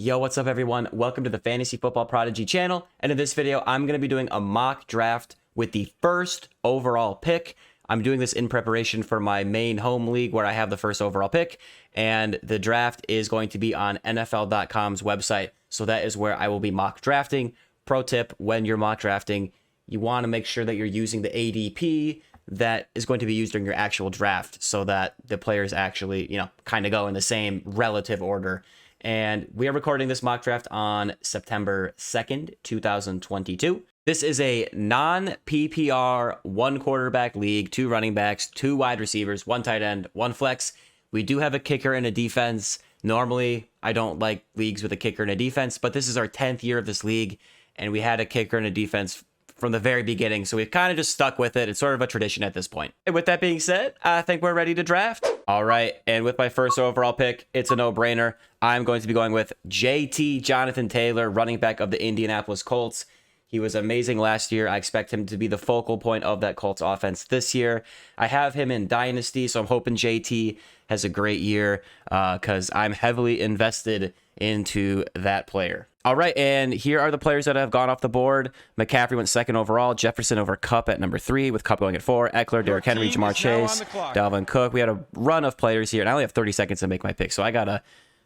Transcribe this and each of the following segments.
Yo, what's up everyone? Welcome to the Fantasy Football Prodigy channel. And in this video, I'm going to be doing a mock draft with the first overall pick. I'm doing this in preparation for my main home league where I have the first overall pick. And the draft is going to be on NFL.com's website. So that is where I will be mock drafting. Pro tip, when you're mock drafting, you want to make sure that you're using the ADP that is going to be used during your actual draft so that the players actually, kind of go in the same relative order. And we are recording this mock draft on September 2nd, 2022. This is a non-PPR, one quarterback league, two running backs, two wide receivers, one tight end, one flex. We do have a kicker and a defense. Normally, I don't like leagues with a kicker and a defense, but this is our 10th year of this league, and we had a kicker and a defense from the very beginning, so we've kind of just stuck with it. It's sort of a tradition at this point. And with that being said, I think we're ready to draft. All right, and with my first overall pick, it's a no-brainer. I'm going to be going with JT, Jonathan Taylor, running back of the Indianapolis Colts. He was amazing last year. I expect him to be the focal point of that Colts offense this year. I have him in Dynasty, so I'm hoping JT has a great year because I'm heavily invested into that player. All right, and here are the players that have gone off the board. McCaffrey went second overall. Jefferson over Kupp at number 3, with Kupp going at 4. Eckler, Derrick Henry, Jamar Chase, Dalvin Cook. We had a run of players here, and I only have 30 seconds to make my pick, so I got to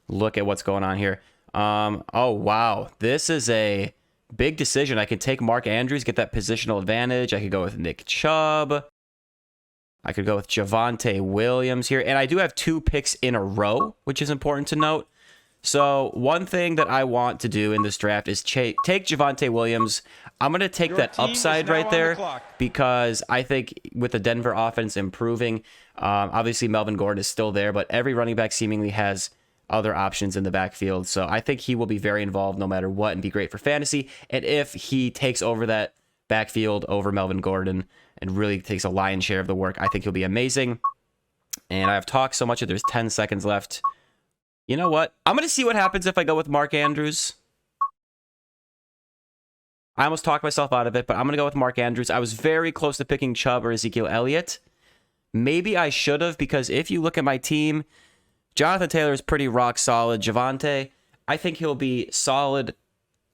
look at what's going on here. Oh, wow. This is a big decision. I could take Mark Andrews, get that positional advantage. I could go with Nick Chubb. I could go with Javonte Williams here, and I do have 2 picks in a row, which is important to note. So one thing that I want to do in this draft is take Javonte Williams. I'm going to take that upside right there because I think with the Denver offense improving, obviously Melvin Gordon is still there, but every running back seemingly has other options in the backfield. So I think he will be very involved no matter what and be great for fantasy. And if he takes over that backfield over Melvin Gordon and really takes a lion's share of the work, I think he'll be amazing. And I've talked so much that there's 10 seconds left. You know what? I'm going to see what happens if I go with Mark Andrews. I almost talked myself out of it, but I'm going to go with Mark Andrews. I was very close to picking Chubb or Ezekiel Elliott. Maybe I should have, because if you look at my team, Jonathan Taylor is pretty rock solid. Javonte, I think he'll be solid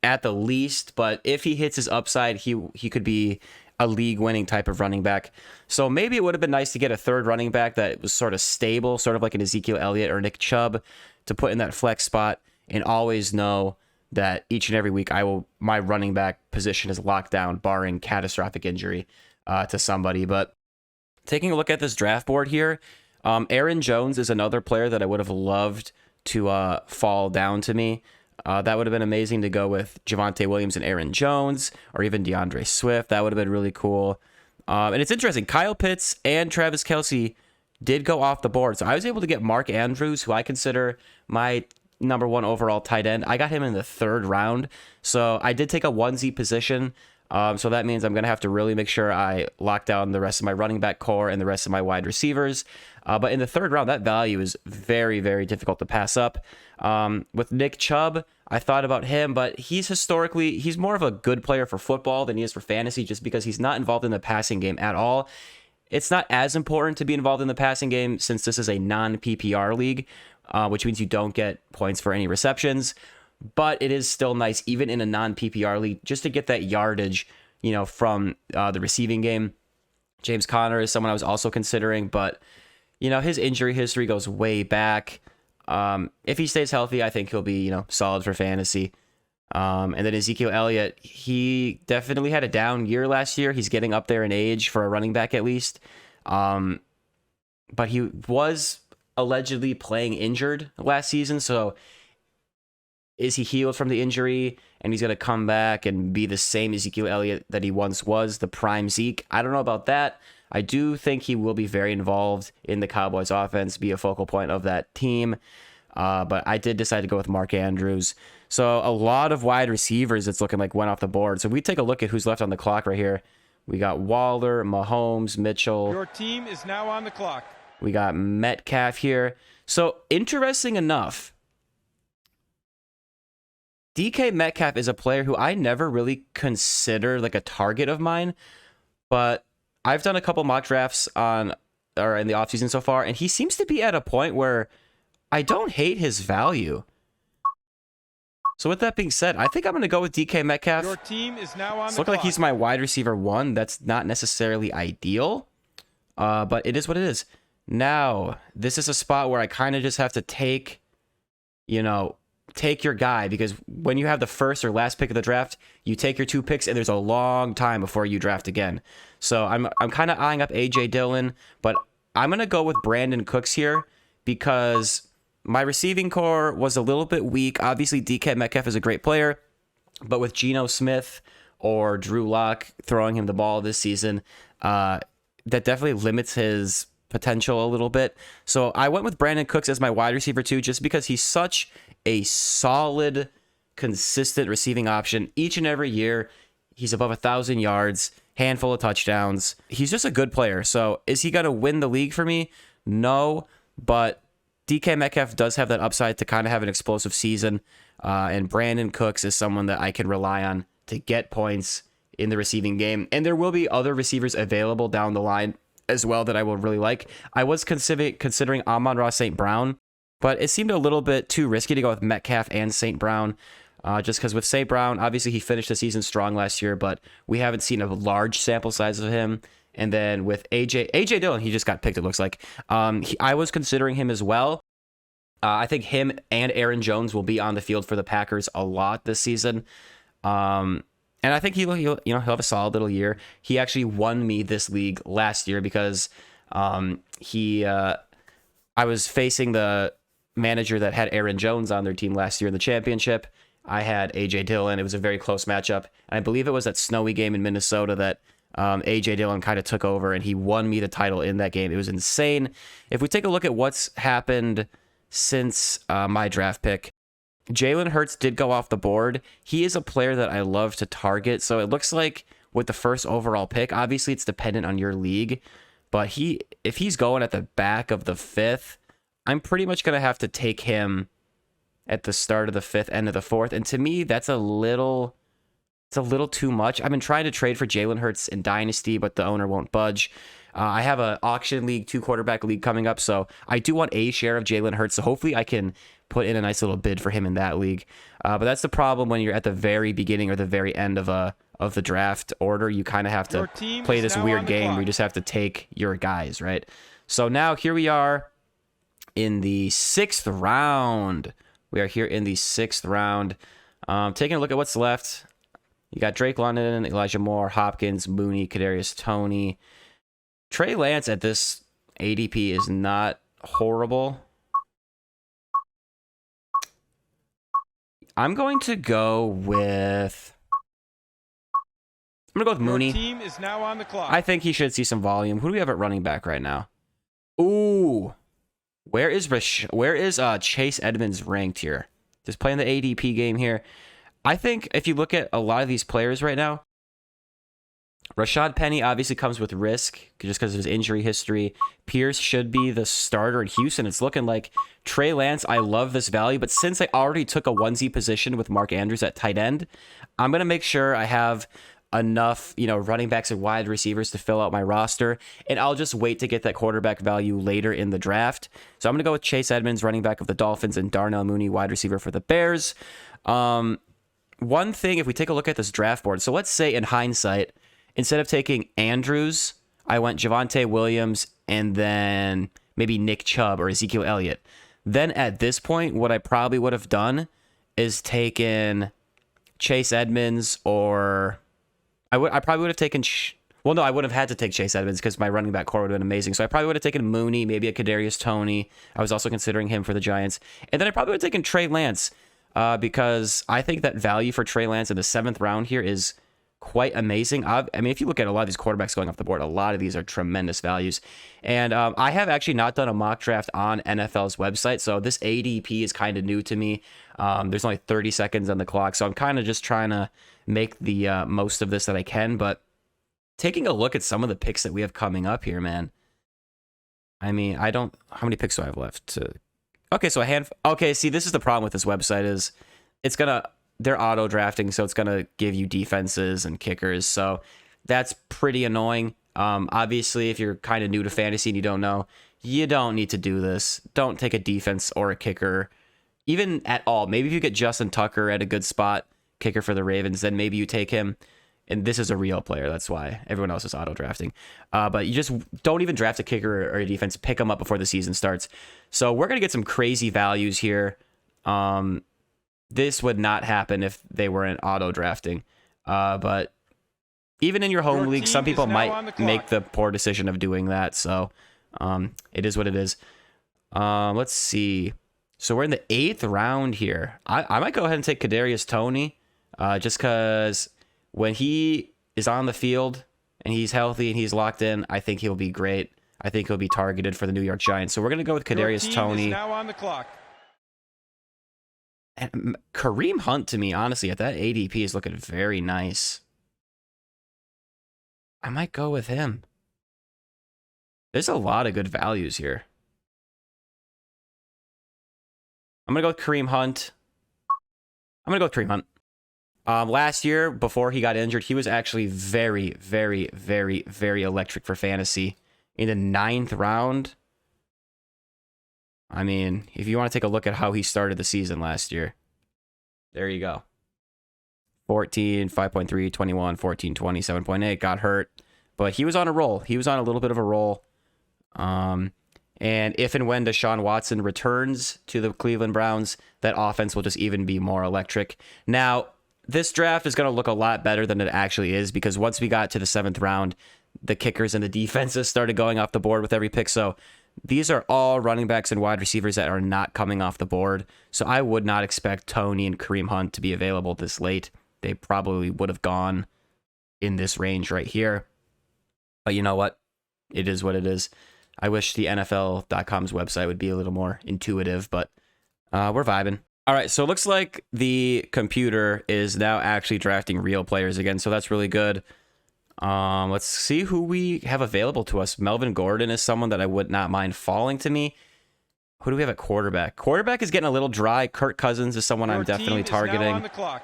at the least, but if he hits his upside, he could be a league-winning type of running back. So maybe it would have been nice to get a third running back that was sort of stable, sort of like an Ezekiel Elliott or Nick Chubb, to put in that flex spot and always know that each and every week my running back position is locked down, barring catastrophic injury to somebody. But taking a look at this draft board here, Aaron Jones is another player that I would have loved to fall down to me. That would have been amazing to go with Javonte Williams and Aaron Jones, or even DeAndre Swift. That would have been really cool. And it's interesting. Kyle Pitts and Travis Kelce did go off the board. So I was able to get Mark Andrews, who I consider my number 1 overall tight end. I got him in the 3rd round. So I did take a onesie position. So that means I'm going to have to really make sure I lock down the rest of my running back core and the rest of my wide receivers. But in the 3rd round, that value is very, very difficult to pass up. With Nick Chubb, I thought about him, but he's more of a good player for football than he is for fantasy, just because he's not involved in the passing game at all. It's not as important to be involved in the passing game since this is a non-PPR league, which means you don't get points for any receptions. But it is still nice, even in a non-PPR league, just to get that yardage, from the receiving game. James Conner is someone I was also considering, but, his injury history goes way back. If he stays healthy, I think he'll be, solid for fantasy. And then Ezekiel Elliott, he definitely had a down year last year. He's getting up there in age for a running back at least. But he was allegedly playing injured last season, so is he healed from the injury and he's going to come back and be the same Ezekiel Elliott that he once was, the prime Zeke? I don't know about that. I do think he will be very involved in the Cowboys offense, be a focal point of that team. But I did decide to go with Mark Andrews. So a lot of wide receivers, it's looking like, went off the board. So if we take a look at who's left on the clock right here, we got Waller, Mahomes, Mitchell. Your team is now on the clock. We got Metcalf here. So interesting enough, DK Metcalf is a player who I never really considered like a target of mine, but I've done a couple mock drafts in the offseason so far, and he seems to be at a point where I don't hate his value. So with that being said, I think I'm going to go with DK Metcalf. Your team is now on It's the looking like clock. he's my wide receiver 1. That's not necessarily ideal, but it is what it is. Now, this is a spot where I kind of just have to take your guy, because when you have the first or last pick of the draft, you take your 2 picks and there's a long time before you draft again. So I'm kind of eyeing up A.J. Dillon, but I'm going to go with Brandin Cooks here because my receiving core was a little bit weak. Obviously, DK Metcalf is a great player, but with Geno Smith or Drew Lock throwing him the ball this season, that definitely limits his potential a little bit. So I went with Brandin Cooks as my wide receiver 2 just because he's such a solid, consistent receiving option each and every year. He's above 1,000 yards, handful of touchdowns. He's just a good player. So is he going to win the league for me? No, but DK Metcalf does have that upside to kind of have an explosive season, and Brandin Cooks is someone that I can rely on to get points in the receiving game. And there will be other receivers available down the line as well that I will really like. I was considering Amon-Ra St. Brown, but it seemed a little bit too risky to go with Metcalf and St. Brown, just because with St. Brown, obviously he finished the season strong last year, but we haven't seen a large sample size of him. And then with A.J. Dillon, he just got picked, it looks like. I was considering him as well. I think him and Aaron Jones will be on the field for the Packers a lot this season. And I think he'll have a solid little year. He actually won me this league last year because I was facing the manager that had Aaron Jones on their team last year in the championship. I had A.J. Dillon. It was a very close matchup. And I believe it was that snowy game in Minnesota that A.J. Dillon kind of took over, and he won me the title in that game. It was insane. If we take a look at what's happened since my draft pick, Jalen Hurts did go off the board. He is a player that I love to target. So it looks like with the first overall pick, obviously it's dependent on your league, but if he's going at the back of the 5th, I'm pretty much going to have to take him at the start of the 5th, end of the 4th. And to me, it's a little too much. I've been trying to trade for Jalen Hurts in Dynasty, but the owner won't budge. I have an auction league, 2-quarterback league coming up, so I do want a share of Jalen Hurts. So hopefully I can put in a nice little bid for him in that league. But that's the problem when you're at the very beginning or the very end of the draft order. You kind of have to play this weird game where you just have to take your guys, right? So now here we are in the 6th round. We are here in the 6th round. Taking a look at what's left. You got Drake London, Elijah Moore, Hopkins, Mooney, Kadarius Toney. Trey Lance at this ADP is not horrible. I'm going to go with Mooney. Your team is now on the clock. I think he should see some volume. Who do we have at running back right now? Ooh. Where is Chase Edmonds ranked here? Just playing the ADP game here. I think if you look at a lot of these players right now, Rashad Penny obviously comes with risk just because of his injury history. Pierce should be the starter in Houston. It's looking like Trey Lance. I love this value, but since I already took a onesie position with Mark Andrews at tight end, I'm going to make sure I have enough, running backs and wide receivers to fill out my roster, and I'll just wait to get that quarterback value later in the draft. So I'm going to go with Chase Edmonds, running back of the Dolphins, and Darnell Mooney, wide receiver for the Bears. One thing, if we take a look at this draft board, so let's say in hindsight, instead of taking Andrews, I went Javonte Williams and then maybe Nick Chubb or Ezekiel Elliott. Then at this point, what I probably would have done is taken Chase Edmonds, or I probably would have taken... Well, no, I would have had to take Chase Edmonds because my running back core would have been amazing. So I probably would have taken Mooney, maybe a Kadarius Toney. I was also considering him for the Giants. And then I probably would have taken Trey Lance because I think that value for Trey Lance in the 7th round here is quite amazing. I mean, if you look at a lot of these quarterbacks going off the board, a lot of these are tremendous values. And I have actually not done a mock draft on NFL's website, so this ADP is kind of new to me. There's only 30 seconds on the clock, so I'm kind of just trying to make the most of this that I can. But taking a look at some of the picks that we have coming up here, man. I mean, how many picks do I have left? Okay, so a handful. Okay, see, this is the problem with this website is they're auto drafting, so it's going to give you defenses and kickers. So that's pretty annoying. Obviously, if you're kind of new to fantasy and you don't know, you don't need to do this. Don't take a defense or a kicker even at all. Maybe if you get Justin Tucker at a good spot, kicker for the Ravens, then maybe you take him. And this is a real player. That's why everyone else is auto drafting. But you just don't even draft a kicker or a defense. Pick them up before the season starts. So we're going to get some crazy values here. This would not happen if they weren't auto drafting. But even in your home league, some people might make the poor decision of doing that. So it is what it is. Let's see. So we're in the 8th round here. I might go ahead and take Kadarius Toney just because when he is on the field and he's healthy and he's locked in, I think he'll be great. I think he'll be targeted for the New York Giants. So we're going to go with Kadarius Toney. Is now on the clock. And Kareem Hunt, to me, honestly, at that ADP is looking very nice. I might go with him. There's a lot of good values here. I'm going to go with Kareem Hunt. I'm going to go with Kareem Hunt. Last year, before he got injured, he was actually very, very, very, very electric for fantasy. In the 9th round, I mean, if you want to take a look at how he started the season last year, there you go. 14, 5.3, 21, 14, 20, 7.8, got hurt. But he was on a roll. He was on a little bit of a roll. And if and when Deshaun Watson returns to the Cleveland Browns, that offense will just even be more electric. Now, this draft is going to look a lot better than it actually is because once we got to the 7th round, the kickers and the defenses started going off the board with every pick. So these are all running backs and wide receivers that are not coming off the board. So I would not expect Toney and Kareem Hunt to be available this late. They probably would have gone in this range right here. But you know what? It is what it is. I wish the NFL.com's website would be a little more intuitive, but we're vibing. All right, so it looks like the computer is now actually drafting real players again, so that's really good. Let's see who we have available to us. Melvin Gordon is someone that I would not mind falling to me. Who do we have at quarterback? Quarterback is getting a little dry. Kirk Cousins is someone I'm definitely targeting. Now on the clock.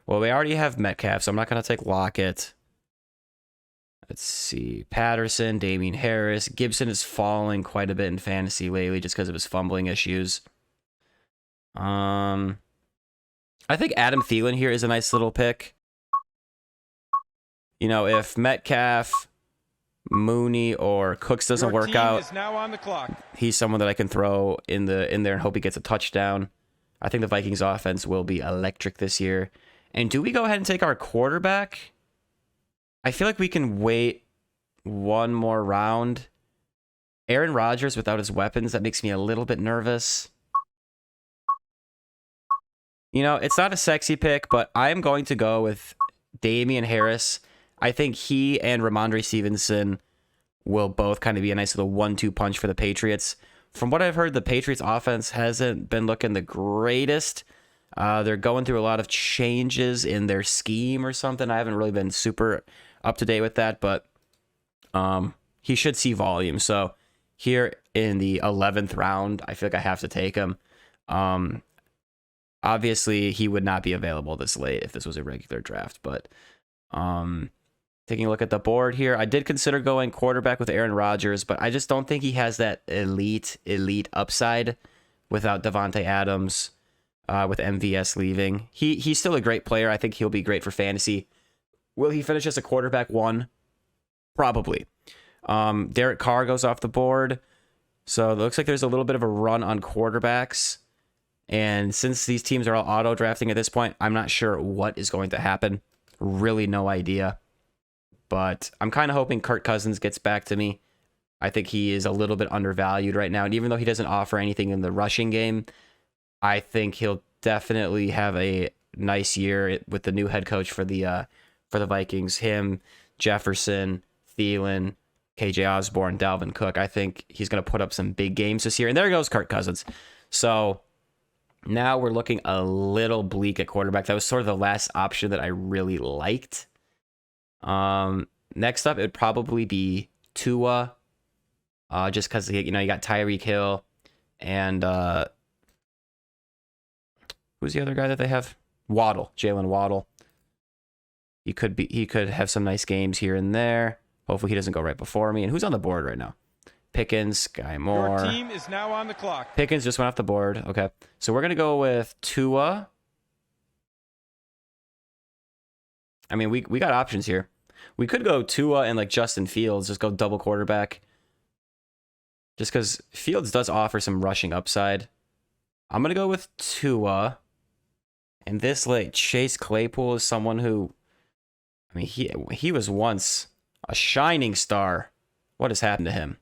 Well, we already have Metcalf, so I'm not going to take Lockett. Let's see. Patterson, Damien Harris. Gibson is falling quite a bit in fantasy lately just because of his fumbling issues. I think Adam Thielen here is a nice little pick. You know, if Metcalf, Mooney, or Cooks doesn't work out, is now on the clock. He's someone that I can throw in there and hope he gets a touchdown. I think the Vikings offense will be electric this year. And do we go ahead and take our quarterback? I feel like we can wait one more round. Aaron Rodgers without his weapons, that makes me a little bit nervous. You know, it's not a sexy pick, but I'm going to go with Damien Harris. I think he and Ramondre Stevenson will both kind of be a nice little 1-2 punch for the Patriots. From what I've heard, the Patriots offense hasn't been looking the greatest. They're going through a lot of changes in their scheme or something. I haven't really been super up to date with that, but he should see volume. So here in the 11th round, I feel like I have to take him. Obviously, he would not be available this late if this was a regular draft, but taking a look at the board here, I did consider going quarterback with Aaron Rodgers, but I just don't think he has that elite upside without Davante Adams, with MVS leaving. He's still a great player. I think he'll be great for fantasy. Will he finish as a quarterback 1? Probably. Derek Carr goes off the board, so it looks like there's a little bit of a run on quarterbacks. And since these teams are all auto drafting at this point, I'm not sure what is going to happen. Really no idea. But I'm kind of hoping Kirk Cousins gets back to me. I think he is a little bit undervalued right now. And even though he doesn't offer anything in the rushing game, I think he'll definitely have a nice year with the new head coach for the Vikings. Him, Jefferson, Thielen, KJ Osborne, Dalvin Cook. I think he's going to put up some big games this year. And there goes Kirk Cousins. So now we're looking a little bleak at quarterback. That was sort of the last option that I really liked. Next up, it would probably be Tua, just because you got Tyreek Hill and who's the other guy that they have? Waddle, Jalen Waddle. He could have some nice games here and there. Hopefully he doesn't go right before me. And who's on the board right now? Pickens, Skyy Your Moore. team is now on the clock. Pickens just went off the board. Okay. So we're going to go with Tua. I mean, we got options here. We could go Tua and like Justin Fields, just go double quarterback. Just because Fields does offer some rushing upside. I'm going to go with Tua. And this late, Chase Claypool is someone who, I mean, he was once a shining star. What has happened to him?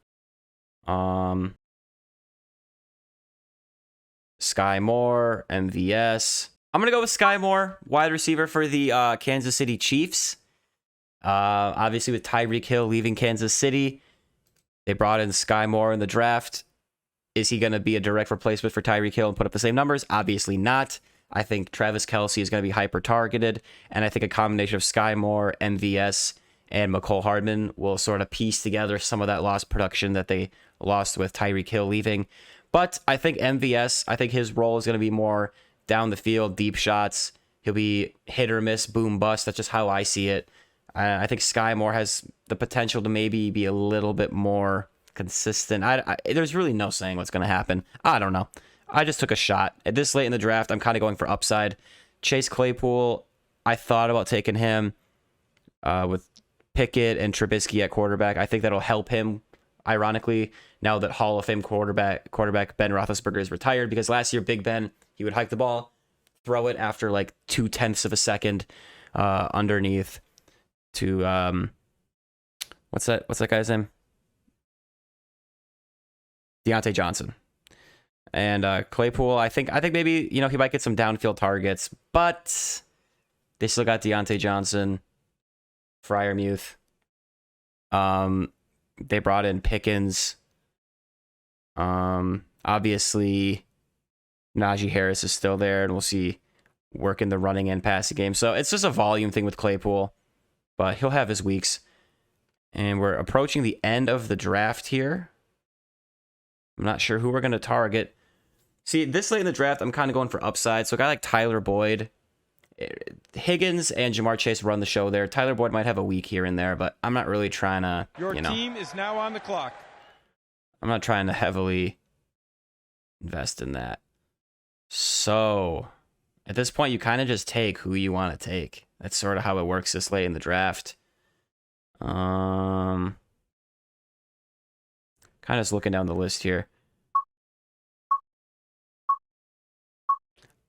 Skyy Moore, MVS. I'm going to go with Skyy Moore, wide receiver for the Kansas City Chiefs. Obviously, with Tyreek Hill leaving Kansas City, they brought in Skyy Moore in the draft. Is he going to be a direct replacement for Tyreek Hill and put up the same numbers? Obviously not. I think Travis Kelce is going to be hyper-targeted, and I think a combination of Skyy Moore, MVS, and Mecole Hardman will sort of piece together some of that lost production that they lost with Tyreek Hill leaving. But I think MVS, I think his role is going to be more down the field, deep shots. He'll be hit or miss, boom, bust. That's just how I see it. I think Skyy Moore has the potential to maybe be a little bit more consistent. There's really no saying what's going to happen. I don't know. I just took a shot. At this late in the draft, I'm kind of going for upside. Chase Claypool, I thought about taking him with Pickett and Trubisky at quarterback. I think that'll help him, ironically, now that Hall of Fame quarterback Ben Roethlisberger is retired, because last year, Big Ben, he would hike the ball, throw it after like 0.2 of a second underneath to what's that guy's name? Deontay Johnson. And Claypool, I think maybe, he might get some downfield targets, but they still got Deontay Johnson, Freiermuth. They brought in Pickens. Obviously, Najee Harris is still there, and we'll see work in the running and passing game. So it's just a volume thing with Claypool, but he'll have his weeks. And we're approaching the end of the draft here. I'm not sure who we're going to target. See, this late in the draft, I'm kind of going for upside. So a guy like Tyler Boyd, Higgins and Jamar Chase run the show there. Tyler Boyd might have a week here and there, but I'm not really trying to, Your team is now on the clock. I'm not trying to heavily invest in that. So at this point, you kind of just take who you want to take. That's sort of how it works this late in the draft. Kind of just looking down the list here.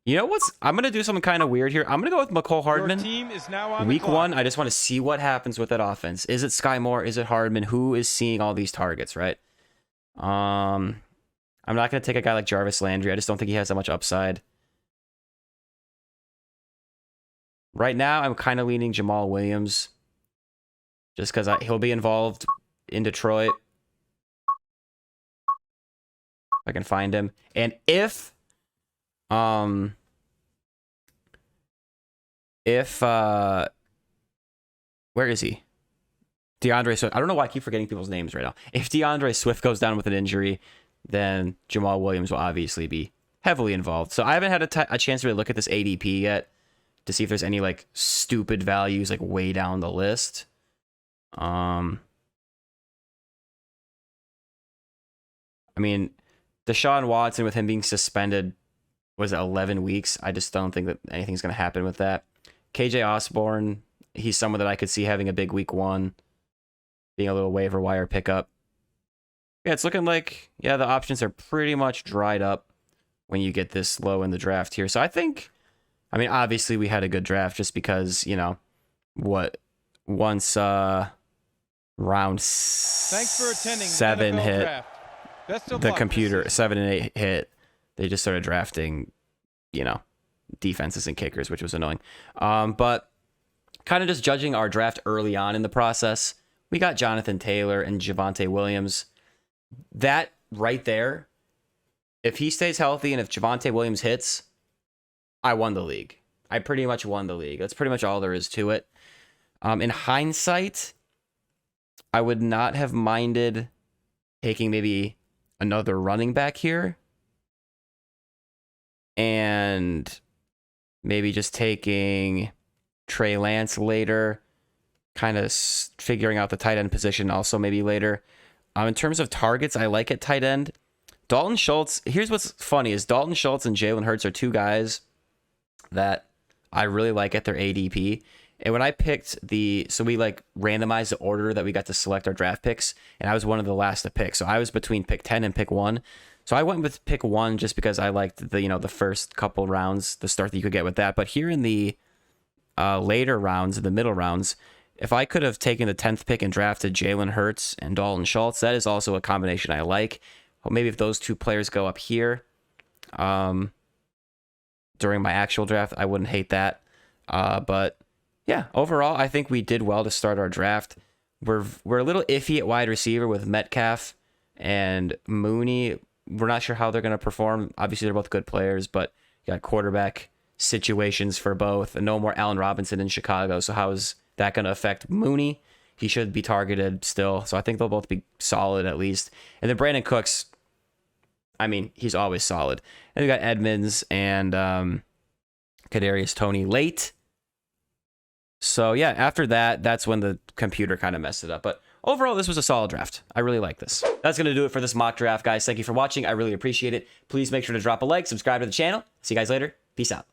You know what's? I'm going to do something kind of weird here. I'm going to go with Mecole Hardman. Your team is now on Week the clock. 1, I just want to see what happens with that offense. Is it Skyy Moore? Is it Hardman? Who is seeing all these targets, right? I'm not going to take a guy like Jarvis Landry. I just don't think he has that much upside. Right now, I'm kind of leaning Jamaal Williams. Just because he'll be involved in Detroit. If I can find him. And if where is he? DeAndre Swift. I don't know why I keep forgetting people's names right now. If DeAndre Swift goes down with an injury, then Jamaal Williams will obviously be heavily involved. So I haven't had a chance to really look at this ADP yet to see if there's any like stupid values like way down the list. I mean, Deshaun Watson, with him being suspended, was it 11 weeks? I just don't think that anything's going to happen with that. KJ Osborne, he's someone that I could see having a big week 1, being a little waiver wire pickup. Yeah, it's looking like, the options are pretty much dried up when you get this low in the draft here. So I think, obviously we had a good draft just because, once round Thanks for attending 7 NFL hit, Draft. Best of the luck computer, this 7 and 8 hit, they just started drafting, defenses and kickers, which was annoying. But kind of just judging our draft early on in the process, we got Jonathan Taylor and Javonte Williams. That right there, if he stays healthy and if Javonte Williams hits, I won the league. I pretty much won the league. That's pretty much all there is to it. In hindsight, I would not have minded taking maybe another running back here and maybe just taking Trey Lance later, kind of figuring out the tight end position also maybe later. In terms of targets, I like at tight end. Dalton Schultz, here's what's funny is Dalton Schultz and Jalen Hurts are two guys that I really like at their ADP. And when I picked so we like randomized the order that we got to select our draft picks, and I was one of the last to pick. So I was between pick 10 and pick 1. So I went with pick 1 just because I liked the first couple rounds, the start that you could get with that. But here in the later rounds, the middle rounds, if I could have taken the 10th pick and drafted Jalen Hurts and Dalton Schultz, that is also a combination I like. Well, maybe if those two players go up here during my actual draft, I wouldn't hate that. But yeah, overall, I think we did well to start our draft. We're a little iffy at wide receiver with Metcalf and Mooney. We're not sure how they're going to perform. Obviously, they're both good players, but you got quarterback situations for both. And no more Allen Robinson in Chicago. So how is that going to affect Mooney? He should be targeted still. So I think they'll both be solid at least. And then Brandin Cooks, I mean, he's always solid. And we got Edmonds and Kadarius Toney late. So yeah, after that, that's when the computer kind of messed it up. But overall, this was a solid draft. I really like this. That's going to do it for this mock draft, guys. Thank you for watching. I really appreciate it. Please make sure to drop a like, subscribe to the channel. See you guys later. Peace out.